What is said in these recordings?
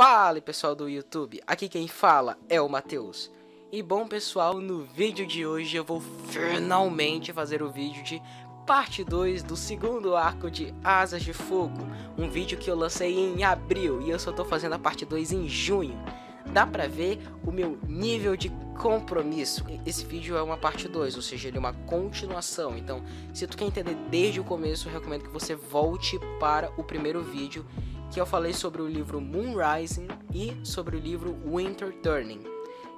Fala pessoal do YouTube, aqui quem fala é o Matheus. E bom pessoal, no vídeo de hoje eu vou finalmente fazer o vídeo de parte 2 do segundo arco de Asas de Fogo. Um vídeo que eu lancei em abril e eu só tô fazendo a parte 2 em junho. Dá pra ver o meu nível de compromisso. Esse vídeo é uma parte 2, ou seja, ele é uma continuação. Então, se tu quer entender desde o começo, eu recomendo que você volte para o primeiro vídeo, que eu falei sobre o livro Moon Rising e sobre o livro Winter Turning.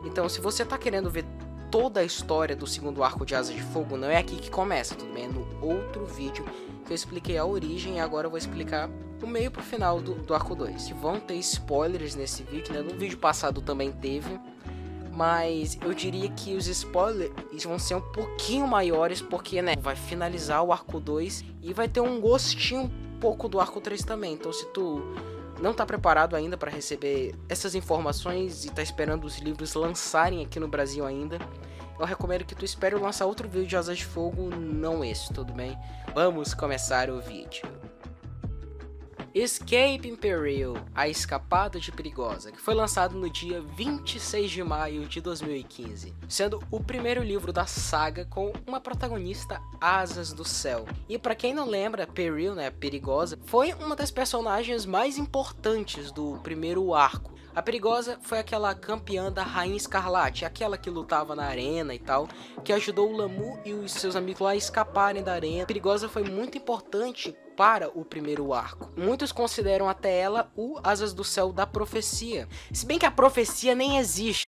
Então, se você tá querendo ver toda a história do segundo arco de Asas de Fogo, não é aqui que começa, tudo bem? É no outro vídeo que eu expliquei a origem e agora eu vou explicar o meio pro final do arco 2. Que vão ter spoilers nesse vídeo, né? No vídeo passado também teve, mas eu diria que os spoilers vão ser um pouquinho maiores, porque, né, vai finalizar o arco 2 e vai ter um gostinho pouco do arco 3 também. Então, se tu não tá preparado ainda para receber essas informações e tá esperando os livros lançarem aqui no Brasil ainda, eu recomendo que tu espere eu lançar outro vídeo de Asas de Fogo, não esse, tudo bem? Vamos começar o vídeo. Escape Peril, a escapada de Perigosa, que foi lançado no dia 26 de maio de 2015, sendo o primeiro livro da saga com uma protagonista Asas do Céu. E para quem não lembra, Peril, né, Perigosa, foi uma das personagens mais importantes do primeiro arco. A Perigosa foi aquela campeã da Rainha Escarlate, aquela que lutava na arena e tal, que ajudou o Lamu e os seus amigos lá a escaparem da arena. A Perigosa foi muito importante para o primeiro arco. Muitos consideram até ela o Asas do Céu da profecia, se bem que a profecia nem existe.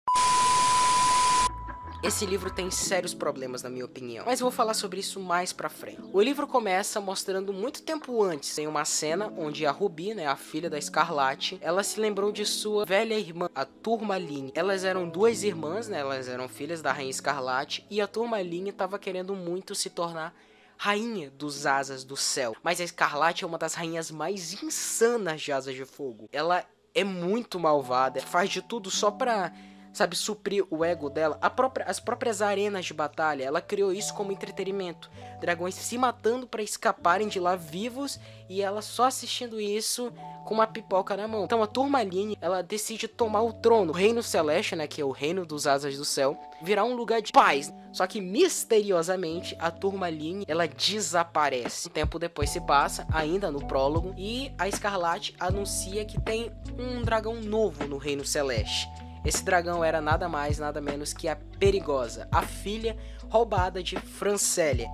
Esse livro tem sérios problemas, na minha opinião, mas eu vou falar sobre isso mais pra frente. O livro começa mostrando muito tempo antes, em uma cena onde a Ruby, né, a filha da Escarlate, ela se lembrou de sua velha irmã, a Turmaline. Elas eram duas irmãs, né, elas eram filhas da Rainha Escarlate, e a Turmaline estava querendo muito se tornar rainha dos Asas do Céu. Mas a Escarlate é uma das rainhas mais insanas de Asas de Fogo. Ela é muito malvada, faz de tudo só pra, sabe, suprir o ego dela. As próprias arenas de batalha, ela criou isso como entretenimento. Dragões se matando para escaparem de lá vivos e ela só assistindo isso com uma pipoca na mão. Então a Turmaline, ela decide tomar o trono. O Reino Celeste, né, que é o reino dos Asas do Céu, virar um lugar de paz. Só que misteriosamente a Turmaline, ela desaparece. Um tempo depois se passa, ainda no prólogo, e a Escarlate anuncia que tem um dragão novo no Reino Celeste. Esse dragão era nada mais, nada menos que a Perigosa, a filha roubada de Francélia,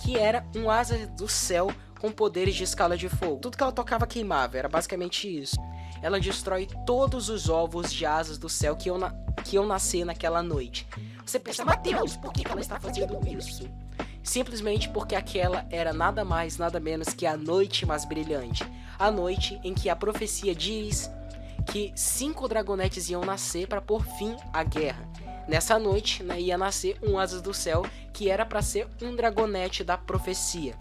que era um asa do céu com poderes de escala de fogo. Tudo que ela tocava queimava, era basicamente isso. Ela destrói todos os ovos de asas do céu que iam nascer naquela noite. Você pensa, Matheus, por que ela está fazendo isso? Simplesmente porque aquela era nada mais, nada menos que a noite mais brilhante. A noite em que a profecia diz que 5 dragonetes iam nascer para pôr fim à guerra. Nessa noite, né, ia nascer um Asas do Céu que era para ser um dragonete da profecia.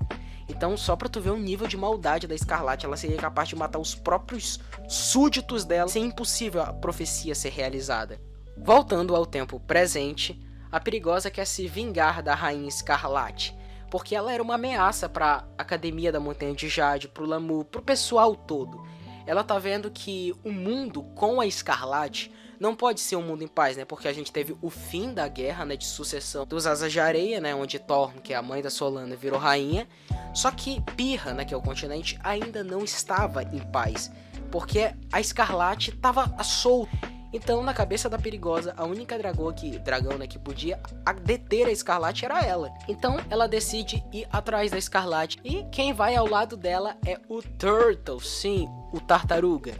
Então, só para tu ver o nível de maldade da Escarlate, ela seria capaz de matar os próprios súditos dela, sem impossível a profecia ser realizada. Voltando ao tempo presente, a Perigosa quer se vingar da Rainha Escarlate, porque ela era uma ameaça para a Academia da Montanha de Jade, pro Lamu, pro pessoal todo. Ela tá vendo que o mundo com a Escarlate não pode ser um mundo em paz, né? Porque a gente teve o fim da guerra, né, de sucessão dos Asas de Areia, né? Onde Thorn, que é a mãe da Solana, virou rainha. Só que Pirra, né, que é o continente, ainda não estava em paz, porque a Escarlate estava solta. Então, na cabeça da Perigosa, a única dragão, né, que podia deter a Escarlate era ela. Então, ela decide ir atrás da Escarlate. E quem vai ao lado dela é o Turtle, sim, o Tartaruga.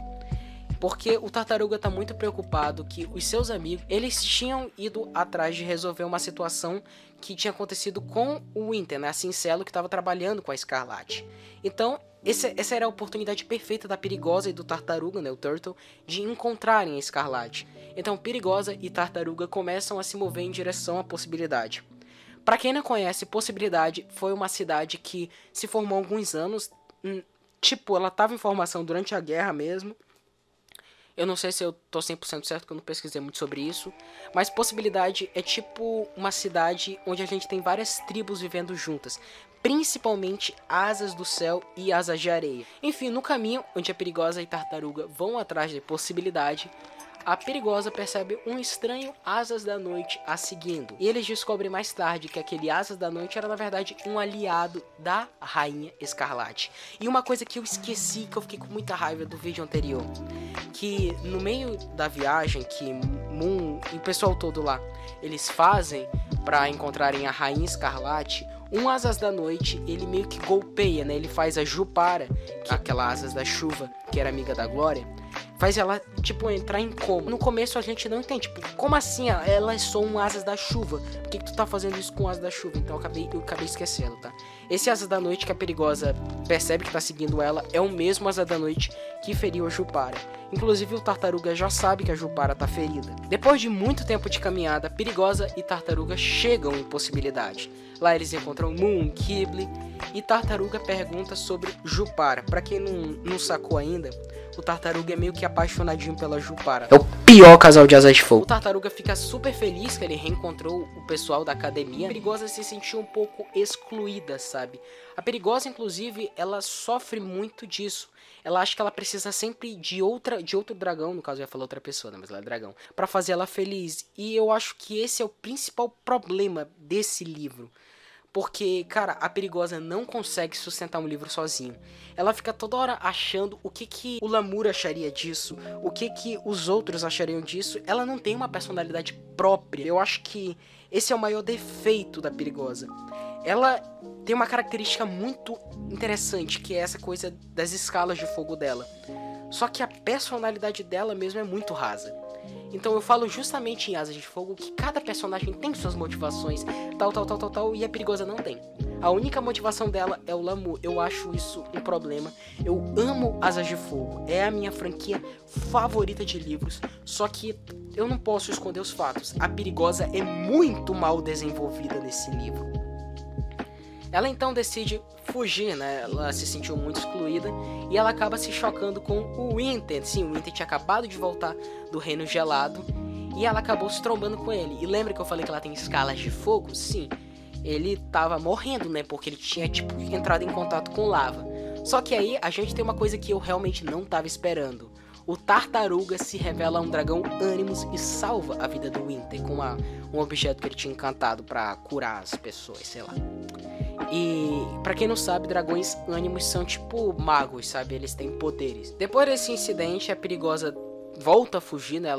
Porque o Tartaruga tá muito preocupado que os seus amigos, eles tinham ido atrás de resolver uma situação que tinha acontecido com o Winter, né, a Cincelo, que estava trabalhando com a Escarlate. Então, essa era a oportunidade perfeita da Perigosa e do Tartaruga, né, o Turtle, de encontrarem a Escarlate. Então Perigosa e Tartaruga começam a se mover em direção à Possibilidade. Para quem não conhece, Possibilidade foi uma cidade que se formou há alguns anos, tipo, ela estava em formação durante a guerra mesmo. Eu não sei se eu tô 100% certo, que eu não pesquisei muito sobre isso. Mas Possibilidade é tipo uma cidade onde a gente tem várias tribos vivendo juntas. principalmente asas do céu e asas de areia. Enfim, no caminho onde a Perigosa e Tartaruga vão atrás de possibilidade, a Perigosa percebe um estranho Asas da Noite a seguindo. E eles descobrem mais tarde que aquele Asas da Noite era na verdade um aliado da Rainha Escarlate. E uma coisa que eu esqueci, que eu fiquei com muita raiva do vídeo anterior, que no meio da viagem que Moon e o pessoal todo lá, eles fazem para encontrarem a Rainha Escarlate, um Asas da Noite, ele meio que golpeia, né? Ele faz a Jupara, que é aquela Asas da Chuva, que era amiga da Glória, faz ela, tipo, entrar em coma. No começo a gente não entende, tipo, como assim? Ela é só um Asas da Chuva. Por que tu tá fazendo isso com Asas da Chuva? Então eu acabei esquecendo, tá? Esse Asas da Noite que a Perigosa percebe que tá seguindo ela é o mesmo Asas da Noite que feriu a Jupara. Inclusive o Tartaruga já sabe que a Jupara tá ferida. Depois de muito tempo de caminhada, Perigosa e Tartaruga chegam em Possibilidade. Lá eles encontram Moon, Kibble, e Tartaruga pergunta sobre Jupara. Pra quem não sacou ainda, o Tartaruga é meio que apaixonadinho pela Jupara. É o pior casal de Asas de Fogo. O Tartaruga fica super feliz que ele reencontrou o pessoal da academia. A Perigosa se sentiu um pouco excluída, sabe? A Perigosa, inclusive, ela sofre muito disso. Ela acha que ela precisa sempre de outro dragão, no caso eu ia falar outra pessoa, né? Mas ela é dragão, pra fazer ela feliz. E eu acho que esse é o principal problema desse livro. Porque, cara, a Perigosa não consegue sustentar um livro sozinho. Ela fica toda hora achando o que o Lamour acharia disso, o que os outros achariam disso. Ela não tem uma personalidade própria. Eu acho que esse é o maior defeito da Perigosa. Ela tem uma característica muito interessante, que é essa coisa das escalas de fogo dela. Só que a personalidade dela mesmo é muito rasa. Então eu falo justamente em Asas de Fogo que cada personagem tem suas motivações, tal, e a Perigosa não tem. A única motivação dela é o Lamour. Eu acho isso um problema. Eu amo Asas de Fogo. É a minha franquia favorita de livros. Só que eu não posso esconder os fatos. A Perigosa é muito mal desenvolvida nesse livro. Ela então decide fugir, né? Ela se sentiu muito excluída e ela acaba se chocando com o Winter. Sim, o Winter tinha acabado de voltar do Reino Gelado e ela acabou se trombando com ele. E lembra que eu falei que ela tem escalas de fogo? Sim, ele tava morrendo, né? Porque ele tinha, tipo, entrado em contato com lava. Só que aí a gente tem uma coisa que eu realmente não tava esperando. O Tartaruga se revela um dragão Animus e salva a vida do Winter com um objeto que ele tinha encantado pra curar as pessoas, sei lá. E pra quem não sabe, dragões Animus são tipo magos, sabe? Eles têm poderes. Depois desse incidente, a Perigosa volta a fugir, né?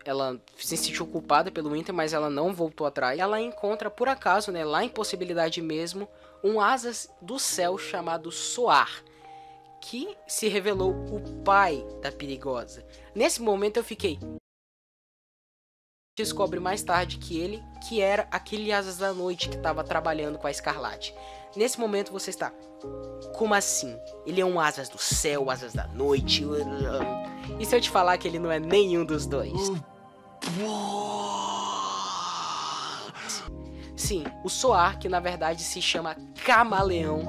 Ela se sentiu culpada pelo Winter, mas ela não voltou atrás. Ela encontra, por acaso, né, lá em Possibilidade mesmo, um Asas do Céu chamado Soar, que se revelou o pai da Perigosa. Nesse momento eu fiquei... Descobre mais tarde que era aquele Asas da Noite que estava trabalhando com a Escarlate. Nesse momento você está... Como assim? Ele é um Asas do Céu, Asas da Noite... E se eu te falar que ele não é nenhum dos dois? Sim, o Soar, que na verdade se chama Camaleão,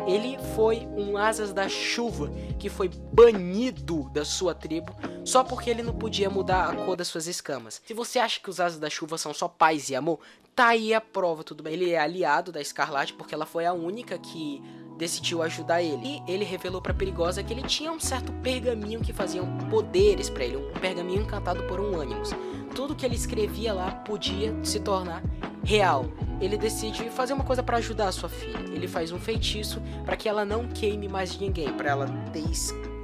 ele foi um Asas da Chuva que foi banido da sua tribo só porque ele não podia mudar a cor das suas escamas. Se você acha que os Asas da Chuva são só paz e amor, tá aí a prova, tudo bem. Ele é aliado da Escarlate porque ela foi a única que decidiu ajudar ele. E ele revelou pra Perigosa que ele tinha um certo pergaminho que fazia poderes pra ele, um pergaminho encantado por um Animus. Tudo que ele escrevia lá podia se tornar real. Ele decide fazer uma coisa pra ajudar a sua filha. Ele faz um feitiço pra que ela não queime mais ninguém, pra ela ter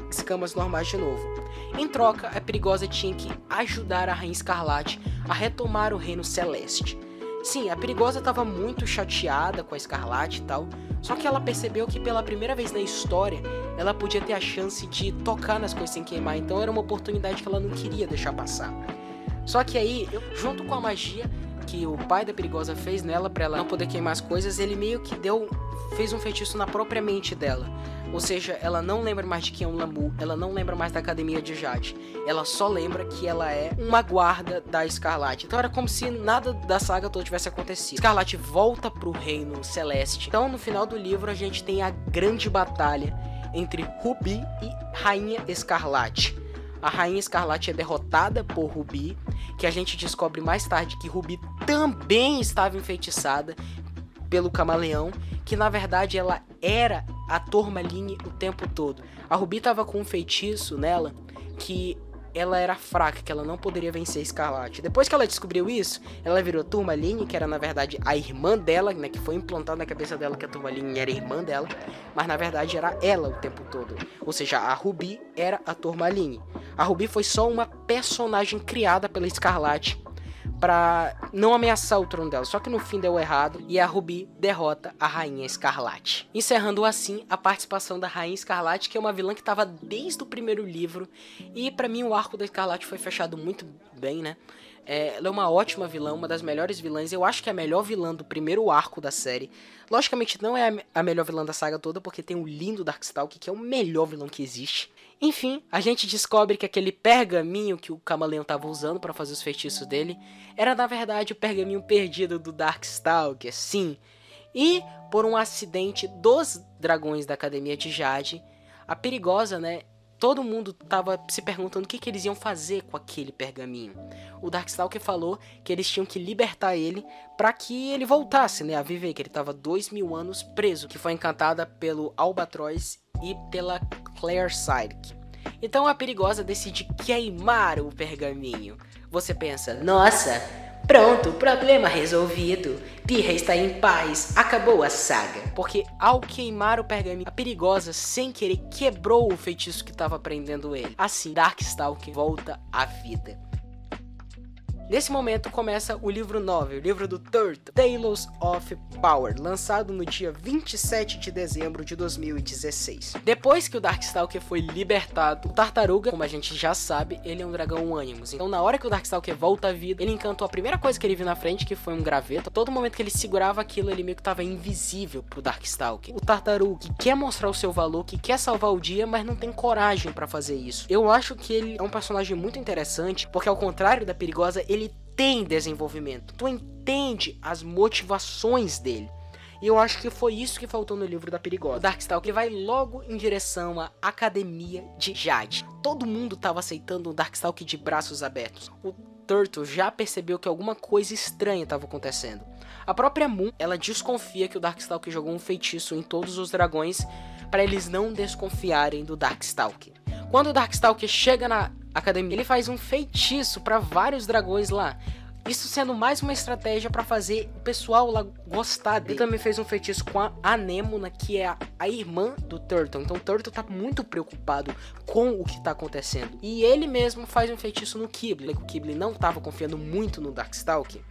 escamas normais de novo. Em troca, a Perigosa tinha que ajudar a Rainha Escarlate a retomar o Reino Celeste. Sim, a Perigosa estava muito chateada com a Escarlate e tal, só que ela percebeu que pela primeira vez na história ela podia ter a chance de tocar nas coisas sem queimar, então era uma oportunidade que ela não queria deixar passar. Só que aí, junto com a magia que o pai da Perigosa fez nela pra ela não poder queimar as coisas, ele meio que fez um feitiço na própria mente dela. Ou seja, ela não lembra mais de quem é o Lamour, ela não lembra mais da Academia de Jade. Ela só lembra que ela é uma guarda da Escarlate. Então era como se nada da saga toda tivesse acontecido. Escarlate volta pro Reino Celeste. Então no final do livro a gente tem a grande batalha entre Ruby e Rainha Escarlate. A Rainha Escarlate é derrotada por Ruby, que a gente descobre mais tarde que Ruby também estava enfeitiçada. pelo camaleão, que na verdade ela era a Tourmaline o tempo todo. A Ruby tava com um feitiço nela que ela era fraca, que ela não poderia vencer a Escarlate. Depois que ela descobriu isso, ela virou Tourmaline, que era na verdade a irmã dela, né, que foi implantado na cabeça dela que a Tourmaline era irmã dela, mas na verdade era ela o tempo todo. Ou seja, a Ruby era a Tourmaline. A Ruby foi só uma personagem criada pela Escarlate pra não ameaçar o trono dela, só que no fim deu errado e a Ruby derrota a Rainha Escarlate. Encerrando assim a participação da Rainha Escarlate, que é uma vilã que estava desde o primeiro livro, e pra mim o arco da Escarlate foi fechado muito bem, né? Ela é uma ótima vilã, uma das melhores vilãs. Eu acho que é a melhor vilã do primeiro arco da série. Logicamente não é a melhor vilã da saga toda, porque tem o lindo Darkstalker, que é o melhor vilão que existe. Enfim, a gente descobre que aquele pergaminho que o camaleão estava usando para fazer os feitiços dele era na verdade o pergaminho perdido do Darkstalker, sim. E por um acidente dos dragões da Academia de Jade, a Perigosa, né? Todo mundo tava se perguntando o que eles iam fazer com aquele pergaminho. O Darkstalker falou que eles tinham que libertar ele para que ele voltasse, né, a viver, que ele tava 2000 anos preso, que foi encantada pelo Albatroz e pela Claire Psyche. Então a Perigosa decide queimar o pergaminho. Você pensa, nossa, pronto, problema resolvido. Pirra está em paz, acabou a saga. Porque ao queimar o pergaminho, a Perigosa, sem querer, quebrou o feitiço que estava prendendo ele. Assim, Darkstalker volta à vida. Nesse momento começa o livro 9, o livro do Turtle, Tales of Power, lançado no dia 27 de dezembro de 2016. Depois que o Darkstalker foi libertado, o Tartaruga, como a gente já sabe, ele é um dragão Animus. Então na hora que o Darkstalker volta à vida, ele encantou a primeira coisa que ele viu na frente, que foi um graveto. A todo momento que ele segurava aquilo, ele meio que estava invisível pro Darkstalker. O Tartaruga que quer mostrar o seu valor, que quer salvar o dia, mas não tem coragem pra fazer isso. Eu acho que ele é um personagem muito interessante, porque ao contrário da Perigosa, ele tem desenvolvimento. Tu entende as motivações dele. E eu acho que foi isso que faltou no livro da Perigosa. O Darkstalker vai logo em direção à Academia de Jade. Todo mundo estava aceitando o Darkstalker de braços abertos. O Turtle já percebeu que alguma coisa estranha estava acontecendo. A própria Moon, ela desconfia que o Darkstalker jogou um feitiço em todos os dragões para eles não desconfiarem do Darkstalker. Quando o Darkstalker chega na Academia, ele faz um feitiço para vários dragões lá. Isso sendo mais uma estratégia para fazer o pessoal lá gostar dele. Ele também fez um feitiço com a Anemona, que é a irmã do Turtle. Então o Turtle tá muito preocupado com o que tá acontecendo. E ele mesmo faz um feitiço no Kibble. O Kibble não tava confiando muito no Darkstalker.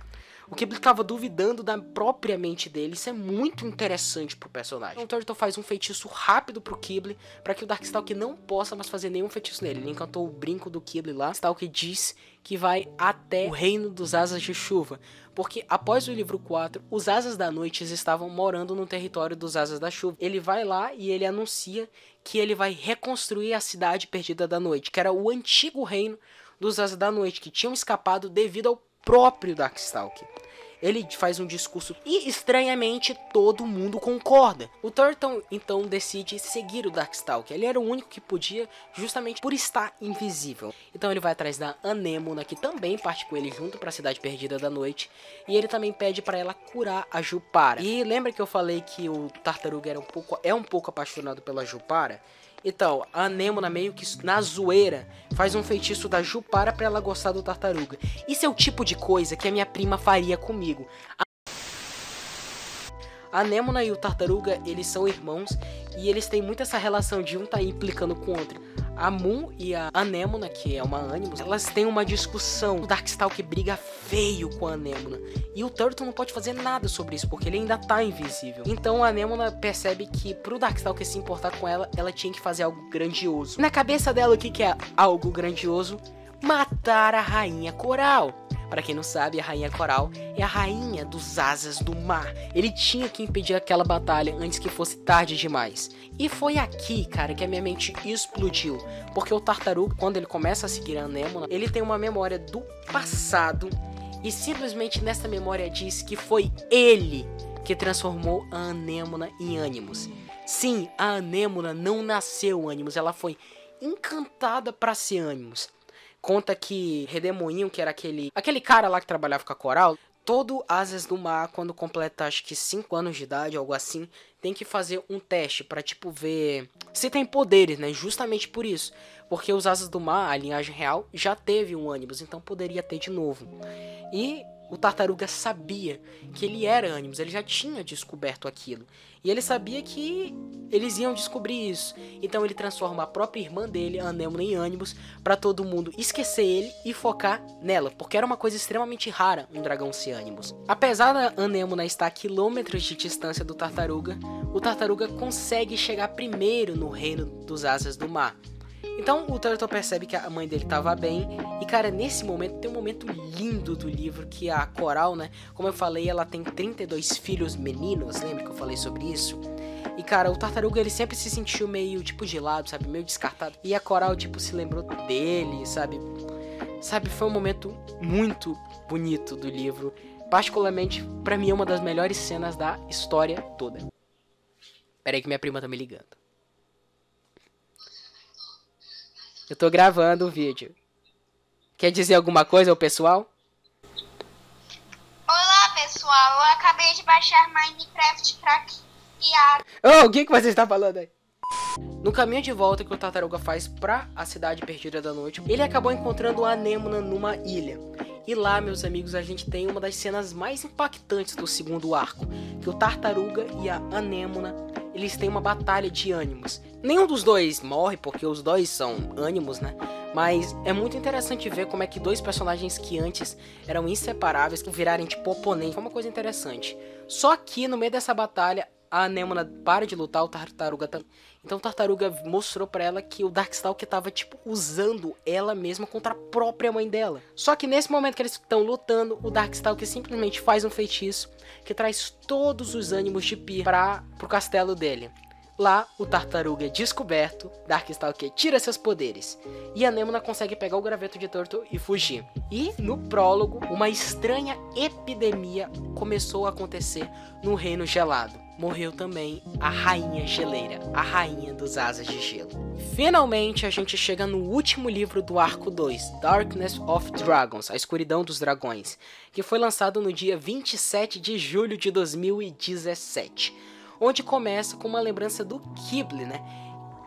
O Kibble estava duvidando da própria mente dele. Isso é muito interessante pro personagem. Então o Turtle faz um feitiço rápido pro Kibble, para que o Darkstalker não possa mais fazer nenhum feitiço nele. Ele encantou o brinco do Kibble lá. Darkstalker diz que vai até o reino dos Asas de Chuva, porque após o livro 4, os Asas da Noite estavam morando no território dos Asas da Chuva. Ele vai lá e ele anuncia que ele vai reconstruir a cidade perdida da noite, que era o antigo reino dos Asas da Noite, que tinham escapado devido ao próprio Darkstalker. Ele faz um discurso e, estranhamente, todo mundo concorda. O Turtle, então, decide seguir o Darkstalker. Ele era o único que podia, justamente por estar invisível. Então ele vai atrás da Anemona, que também parte com ele junto para a Cidade Perdida da Noite. E ele também pede para ela curar a Jupara. E lembra que eu falei que o Tartaruga é um pouco apaixonado pela Jupara? Então, a Anemona meio que na zoeira faz um feitiço da Jupara pra ela gostar do Tartaruga. Isso é o tipo de coisa que a minha prima faria comigo. A Anemona e o Tartaruga, eles são irmãos e eles têm muito essa relação de um tá implicando com o outro. A Moon e a Anemona, que é uma Animus, elas têm uma discussão. O Darkstalker briga feio com a Anemona. E o Turtle não pode fazer nada sobre isso, porque ele ainda tá invisível. Então a Anemona percebe que pro Darkstalker se importar com ela, ela tinha que fazer algo grandioso. Na cabeça dela, o que é algo grandioso? Matar a Rainha Coral. Para quem não sabe, a Rainha Coral é a rainha dos Asas do Mar. Ele tinha que impedir aquela batalha antes que fosse tarde demais. E foi aqui, cara, que a minha mente explodiu. Porque o Tartaruga, quando ele começa a seguir a Anemona, ele tem uma memória do passado. E simplesmente nessa memória diz que foi ele que transformou a Anemona em Animus. Sim, a Anemona não nasceu Animus, ela foi encantada para ser Animus. Conta que Redemoinho, que era aquele cara lá que trabalhava com a Coral, todo Asas do Mar, quando completa acho que 5 anos de idade, algo assim, tem que fazer um teste pra, tipo, ver se tem poderes, né? Justamente por isso. Porque os Asas do Mar, a linhagem real, já teve um Animus, então poderia ter de novo. E o Tartaruga sabia que ele era Animus, ele já tinha descoberto aquilo. E ele sabia que eles iam descobrir isso. Então ele transforma a própria irmã dele, a Anemona, em Animus, pra todo mundo esquecer ele e focar nela. Porque era uma coisa extremamente rara um dragão ser Animus. Apesar da Anemona estar a quilômetros de distância do Tartaruga, o Tartaruga consegue chegar primeiro no reino dos Asas do Mar. Então o Turtle percebe que a mãe dele estava bem. E cara, nesse momento tem um momento lindo do livro, que a Coral, né, como eu falei, ela tem 32 filhos meninos. Lembra que eu falei sobre isso? E cara, o Tartaruga, ele sempre se sentiu meio tipo gelado, sabe, meio descartado. E a Coral tipo se lembrou dele, sabe, foi um momento muito bonito do livro. Particularmente pra mim é uma das melhores cenas da história toda. Pera aí que minha prima tá me ligando. Eu tô gravando o vídeo. Quer dizer alguma coisa ao pessoal? Olá, pessoal. Eu acabei de baixar Minecraft pra criar. Oh, o que você está falando aí? No caminho de volta que o Tartaruga faz pra a cidade perdida da noite, ele acabou encontrando a Anemona numa ilha. E lá, meus amigos, a gente tem uma das cenas mais impactantes do segundo arco, que o Tartaruga e a Anemona, eles têm uma batalha de ânimos. Nenhum dos dois morre, porque os dois são ânimos, né? Mas é muito interessante ver como é que dois personagens que antes eram inseparáveis, que virarem tipo oponentes. Foi uma coisa interessante. Só que no meio dessa batalha, a Anemona para de lutar, o Tartaruga também. Então o Tartaruga mostrou pra ela que o Darkstalker tava, tipo, usando ela mesma contra a própria mãe dela. Só que nesse momento que eles estão lutando, o Darkstalker simplesmente faz um feitiço que traz todos os ânimos de Pyr pro castelo dele. Lá, o Tartaruga é descoberto, Darkstalker tira seus poderes, e a Anemona consegue pegar o graveto de Turtle e fugir. E, no prólogo, uma estranha epidemia começou a acontecer no Reino Gelado. Morreu também a Rainha Geleira, a Rainha dos Asas de Gelo. Finalmente, a gente chega no último livro do Arco 2, Darkness of Dragons, A Escuridão dos Dragões, que foi lançado no dia 27 de julho de 2017. Onde começa com uma lembrança do Qibli, né?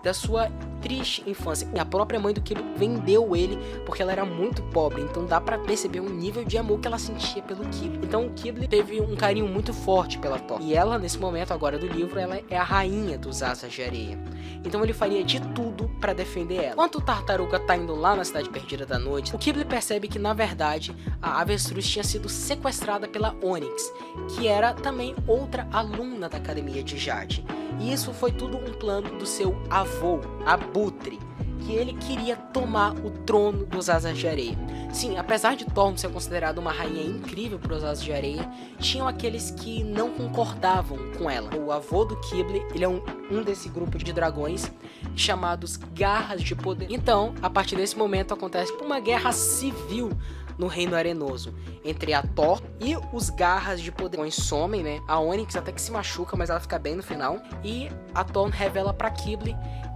Da sua triste infância. E a própria mãe do Qibli vendeu ele porque ela era muito pobre. Então dá pra perceber o nível de amor que ela sentia pelo Qibli. Então o Qibli teve um carinho muito forte pela Thor. E ela, nesse momento agora do livro, ela é a rainha dos Asas de Areia. Então ele faria de tudo pra defender ela. Enquanto o Tartaruga tá indo lá na Cidade Perdida da Noite, o Qibli percebe que, na verdade, a Avestruz tinha sido sequestrada pela Onyx, que era também outra aluna da Academia de Jade. E isso foi tudo um plano do seu avô, Abutre, que ele queria tomar o trono dos Asas de Areia. Sim, apesar de Thor ser considerado uma rainha incrível para os Asas de Areia, tinham aqueles que não concordavam com ela. O avô do Qibli, ele é um desse grupo de dragões chamados Garras de Poder. Então, a partir desse momento acontece uma guerra civil no Reino Arenoso entre a Thor e os Garras de Poder. Eles somem, né? A Onyx até que se machuca, mas ela fica bem no final. E a Thor revela para Qibli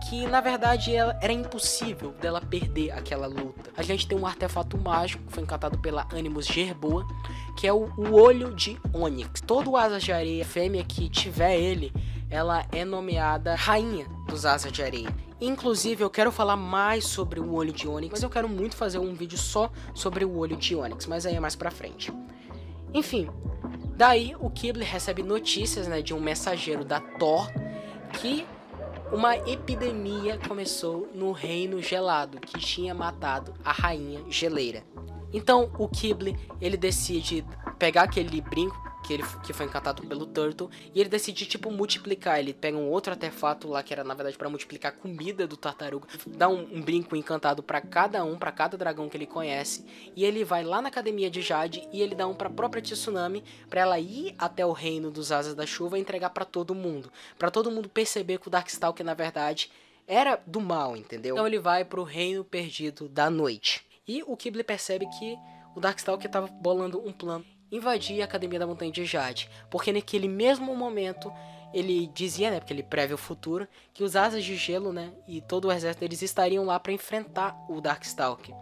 que, na verdade, era impossível dela perder aquela luta. A gente tem um artefato mágico que foi encantado pela Animus Gerboa, que é o olho de Onyx. Todo Asas de Areia fêmea que tiver ele, ela é nomeada Rainha dos Asas de Areia. Inclusive, eu quero falar mais sobre o olho de Onyx, mas eu quero muito fazer um vídeo só sobre o olho de Onyx, mas aí é mais pra frente. Enfim, daí o Qibli recebe notícias, né, de um mensageiro da Thor que uma epidemia começou no Reino Gelado, que tinha matado a Rainha Geleira. Então o Qibli, ele decide pegar aquele brinco que foi encantado pelo Turtle, e ele decide, tipo, multiplicar. Ele pega um outro artefato lá, que era, na verdade, para multiplicar a comida do Tartaruga, dá um brinco encantado para cada dragão que ele conhece, e ele vai lá na Academia de Jade, e ele dá um pra própria Tsunami, pra ela ir até o Reino dos Asas da Chuva e entregar pra todo mundo perceber que o Darkstalker, na verdade, era do mal, entendeu? Então ele vai pro Reino Perdido da Noite. E o Qibli percebe que o Darkstalker tava bolando um plano: invadir a Academia da Montanha de Jade, porque naquele mesmo momento ele dizia, né, porque ele prevê o futuro, que os Asas de Gelo, né, e todo o exército deles estariam lá para enfrentar o Darkstalker.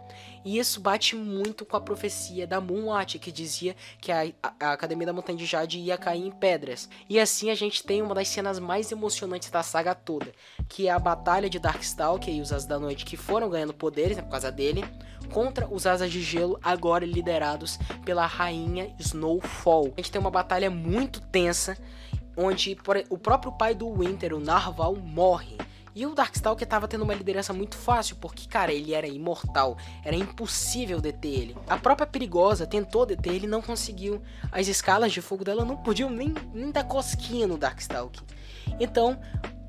E isso bate muito com a profecia da Moonwatch, que dizia que a Academia da Montanha de Jade ia cair em pedras. E assim a gente tem uma das cenas mais emocionantes da saga toda, que é a batalha de Darkstalker e os Asas da Noite, que foram ganhando poderes, né, por causa dele, contra os Asas de Gelo, agora liderados pela Rainha Snowfall. A gente tem uma batalha muito tensa, onde o próprio pai do Winter, o Narval, morre. E o Darkstalker tava tendo uma liderança muito fácil, porque, cara, ele era imortal, era impossível deter ele. A própria Perigosa tentou deter ele e não conseguiu. As escalas de fogo dela não podiam nem dar cosquinha no Darkstalker. Então,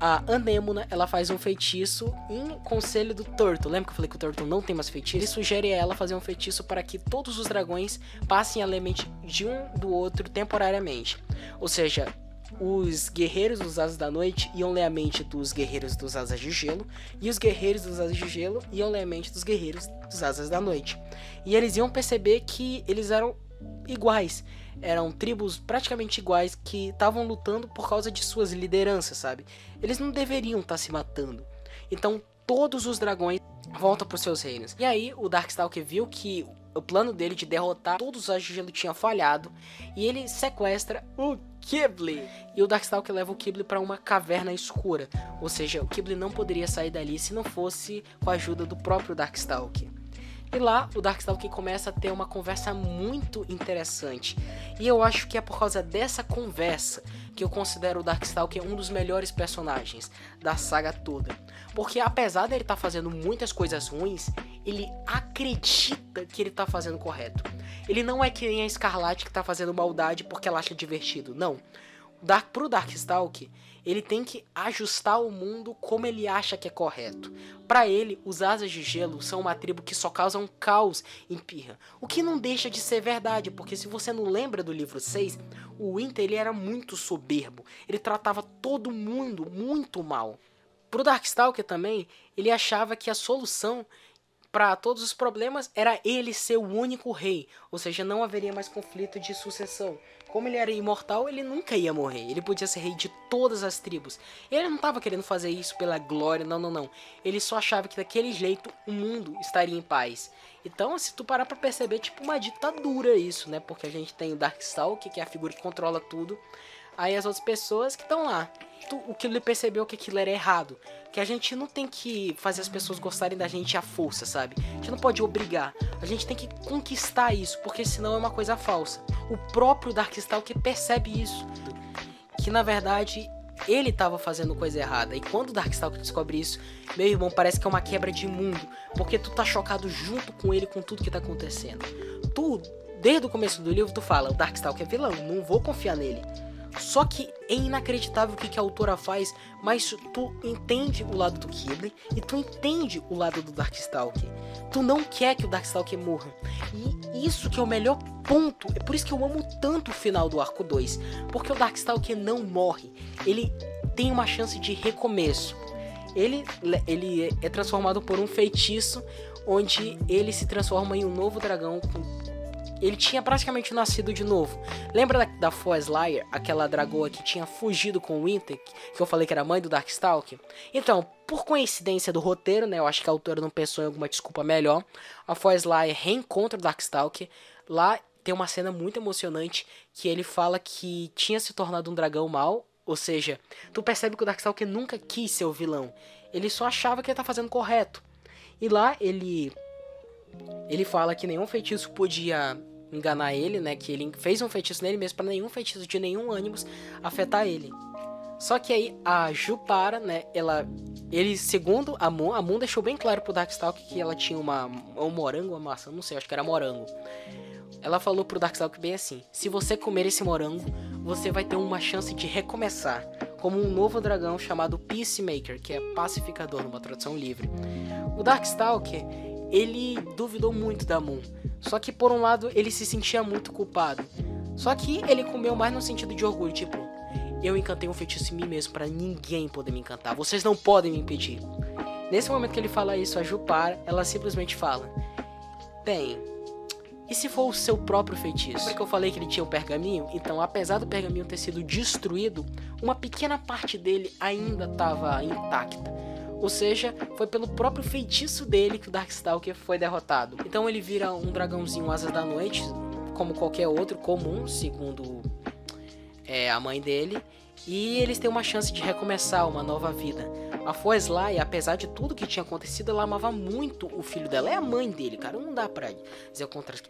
a Anemona, ela faz um feitiço em conselho do Turtle. Lembra que eu falei que o Turtle não tem mais feitiço? Ele sugere a ela fazer um feitiço para que todos os dragões passem a mente de um do outro temporariamente. Ou seja, os guerreiros dos Asas da Noite iam ler a mente dos guerreiros dos Asas de Gelo, e os guerreiros dos Asas de Gelo iam ler a mente dos guerreiros dos Asas da Noite. E eles iam perceber que eles eram iguais, eram tribos praticamente iguais que estavam lutando por causa de suas lideranças, sabe? Eles não deveriam estar se matando. Então todos os dragões voltam para os seus reinos. E aí o Darkstalker viu que o plano dele de derrotar todos os Asas de Gelo tinha falhado, e ele sequestra o Qibli. E o Darkstalker leva o Qibli para uma caverna escura. Ou seja, o Qibli não poderia sair dali se não fosse com a ajuda do próprio Darkstalker. E lá o Darkstalker começa a ter uma conversa muito interessante. E eu acho que é por causa dessa conversa que eu considero o Darkstalker um dos melhores personagens da saga toda. Porque apesar dele estar fazendo muitas coisas ruins, ele acredita que ele está fazendo correto. Ele não é que nem a Escarlate que está fazendo maldade porque ela acha divertido. Não. Pro Darkstalker, ele tem que ajustar o mundo como ele acha que é correto. Para ele, os Asas de Gelo são uma tribo que só causam caos em Pirra. O que não deixa de ser verdade, porque se você não lembra do livro 6, o Winter ele era muito soberbo. Ele tratava todo mundo muito mal. Pro Darkstalker também, ele achava que a solução para todos os problemas era ele ser o único rei, ou seja, não haveria mais conflito de sucessão. Como ele era imortal, ele nunca ia morrer, ele podia ser rei de todas as tribos. Ele não estava querendo fazer isso pela glória, não. Ele só achava que daquele jeito o mundo estaria em paz. Então, se tu parar pra perceber, tipo uma ditadura isso, né? Porque a gente tem o Darkstalker, que é a figura que controla tudo. Aí as outras pessoas que estão lá. O que ele percebeu que aquilo era errado. Que a gente não tem que fazer as pessoas gostarem da gente à força, sabe? A gente não pode obrigar. A gente tem que conquistar isso, porque senão é uma coisa falsa. O próprio Darkstalker percebe isso. Que na verdade ele estava fazendo coisa errada. E quando o Darkstalker descobre isso, meu irmão, parece que é uma quebra de mundo. Porque tu tá chocado junto com ele, com tudo que tá acontecendo. Tu, desde o começo do livro, tu fala, o Darkstalker é vilão, não vou confiar nele. Só que é inacreditável o que a autora faz, mas tu entende o lado do Qibli e tu entende o lado do Darkstalker. Tu não quer que o Darkstalker morra. E isso que é o melhor ponto. É por isso que eu amo tanto o final do arco 2. Porque o Darkstalker não morre. Ele tem uma chance de recomeço. Ele é transformado por um feitiço, onde ele se transforma em um novo dragão. Ele tinha praticamente nascido de novo. Lembra da Foyslayer, aquela dragoa que tinha fugido com o Winter, que eu falei que era mãe do Darkstalker? Então, por coincidência do roteiro, né, eu acho que a autora não pensou em alguma desculpa melhor, a Foyslayer reencontra o Darkstalker. Lá tem uma cena muito emocionante que ele fala que tinha se tornado um dragão mau. Ou seja, tu percebe que o Darkstalker nunca quis ser o vilão. Ele só achava que ele tá fazendo correto. E lá ele fala que nenhum feitiço podia enganar ele, né? Que ele fez um feitiço nele mesmo para nenhum feitiço de nenhum ânimos afetar ele. Só que aí a Jupara, né? Ele, segundo a Moon deixou bem claro pro Darkstalker que ela tinha um morango, uma maçã, não sei, acho que era morango. Ela falou pro Darkstalker bem assim: se você comer esse morango, você vai ter uma chance de recomeçar, como um novo dragão chamado Peacemaker, que é pacificador numa tradução livre. O Darkstalker, ele duvidou muito da Moon. Só que por um lado ele se sentia muito culpado. Só que ele comeu mais no sentido de orgulho, tipo, eu encantei um feitiço em mim mesmo pra ninguém poder me encantar. Vocês não podem me impedir. Nesse momento que ele fala isso, a Jupara, ela simplesmente fala: bem, E se for o seu próprio feitiço? Lembra que eu falei que ele tinha um pergaminho? Então, apesar do pergaminho ter sido destruído, uma pequena parte dele ainda estava intacta. Ou seja, foi pelo próprio feitiço dele que o Darkstalker foi derrotado. Então ele vira um dragãozinho Asas da Noite, como qualquer outro, comum, segundo a mãe dele. E eles têm uma chance de recomeçar uma nova vida. A Foeslay, apesar de tudo que tinha acontecido, ela amava muito o filho dela. É a mãe dele, cara, não dá pra dizer o contrário.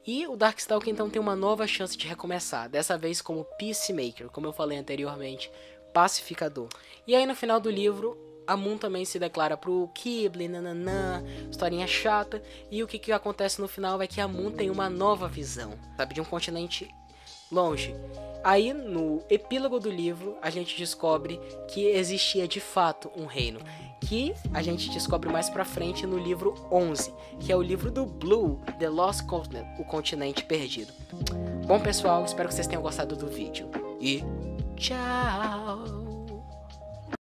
E o Darkstalker então tem uma nova chance de recomeçar, dessa vez como Peacemaker, como eu falei anteriormente, pacificador. E aí no final do livro, a Moon também se declara pro Qibli, nananã, historinha chata, e o que acontece no final é que a Moon tem uma nova visão, sabe, de um continente longe. Aí no epílogo do livro a gente descobre que existia de fato um reino, que a gente descobre mais pra frente no livro 11, que é o livro do Blue, The Lost Continent, o continente perdido. Bom pessoal, espero que vocês tenham gostado do vídeo e tchau!